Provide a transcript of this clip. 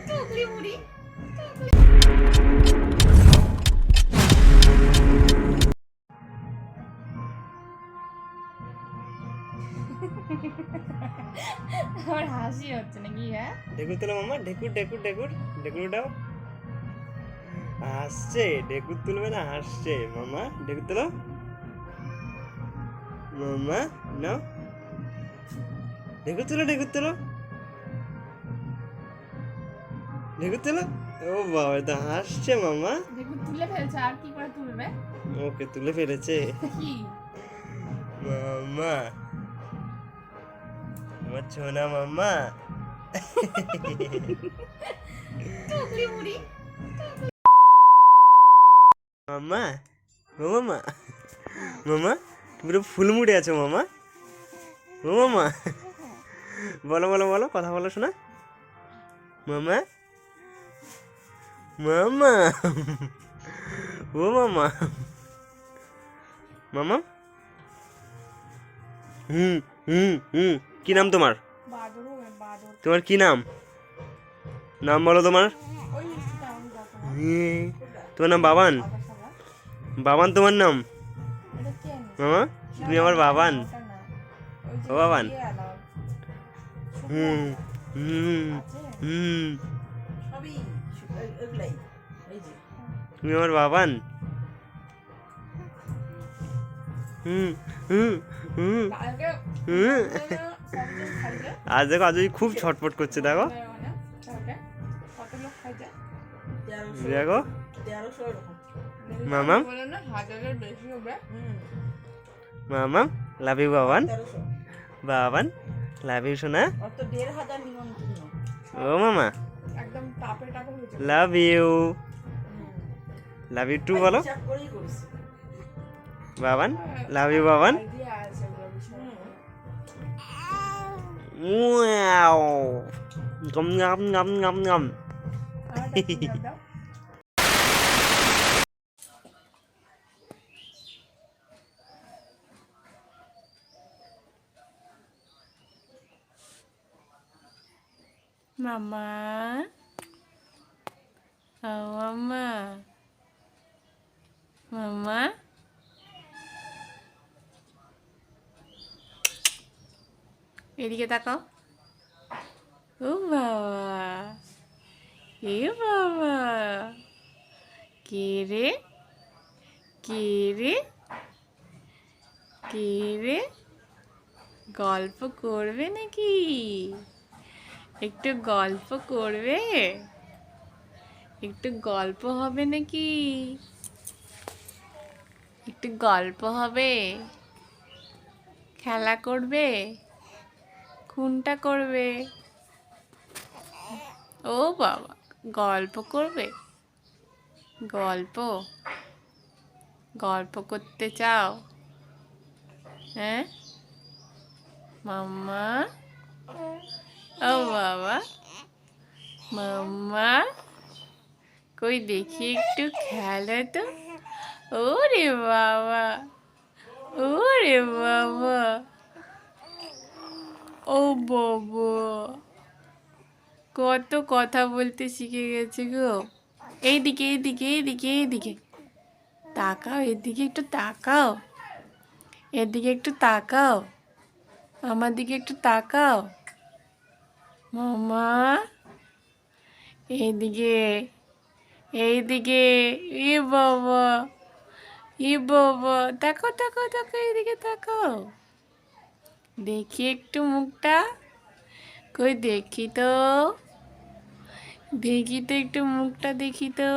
টুকলি মুড়ি আমার হাসি হচ্ছে নাকি? হ্যাঁ, ঢেকুর তোলো মামা, ঢেকুর ঢেকুর ঢেকুর ঢেকুর উঠাও। হাসছে, ঢেকুর তুলবে না, হাসছে। মামা ঢেকুর তোলো, মামা নাও, ঢেকুর তোলো, ঢেকুর তোলো, ঢেকুর তোলো। ও বাবা, এটা হাসছে মামা। দেখুন তুলে ফেলছে, আর কি করে তুলবে? ওকে, তুলে ফেলেছে কি মামা, আমার ছোনা মামা। টুকলি মুড়ি মামা, ও মামা, মামা পুরো ফুলমুড়ে আছো মামা। ও মামা, বলো বলো বলো, কথা বলো শোনা। মামা, মামা, ও মামা, মামা। হুম হুম হুম, কি নাম তোমার? বাদর হবে, বাদর। তোমার কি নাম? নাম বলো তোমার। ওই আমি দেখো না, তোমার নাম বাবান? সাদা সাদা। বাবান তোমার নাম? এটা কে এনেছে? মামা তুমি আমার বাবান? ওটা না, ওই যে ও বাবান। ইয়ে আলা, হুম হুম আছে। হুম, সবই এগুলাই এই যে তুমি আমার বাবান? হুম হুম হুম কালকে হুম। কতজন খাইছে? আজ দেখো, আজ ওই খুব ছটফট করছে, দেখো কালকে কত লোক খাইছে? 1300 দেখো 1300 এরকম। মামা, বলে না 1000-এর বেশি হবে। মামা love you Baban, 1300 Baban love you সোনা। অত 1500 নিমন্ত্রণ। ও মামা একদম টাপে টাপে হয়েছে। Love you, love you too বলো। হিসাব করেই করেছি। Baban love you Baban. Idea আছে ওগুলো বিষয়ে। ওয়াও, গম গম গম গম গম। আমারটা কি নাম দাও? মামা, ও মামা, মামা, এদিকে তাকাও। ও বাবা, এ বাবা, কে রে, কে রে, কে রে? গল্প করবে নাকি? একটু গল্প করবে? একটু গল্প হবে নাকি? একটু গল্প হবে? খেলা করবে? কোনটা করবে? ও বাবা, গল্প করবে? গল্প, গল্প করতে চাও? হ্যাঁ মাম্মা, ও বাবা, মাম্মা, কই দেখি একটু খেলো তো। ওরে বাবা, ওরে বাবা, ও বাবা, কত কথা বলতে শিখে গেছে গো। এইদিকে এইদিকে এইদিকে এইদিকে তাকাও, এদিকে একটু তাকাও, এদিকে একটু তাকাও, আমার দিকে একটু তাকাও। মামা, এইদিকে, এইদিকে, এ বাবা, এ বাবা, তাকাও তাকাও তাকাও, এদিকে তাকাও, দেখি একটু মুখটা, কই দেখি তো, দেখি তো একটু মুখটা দেখি তো।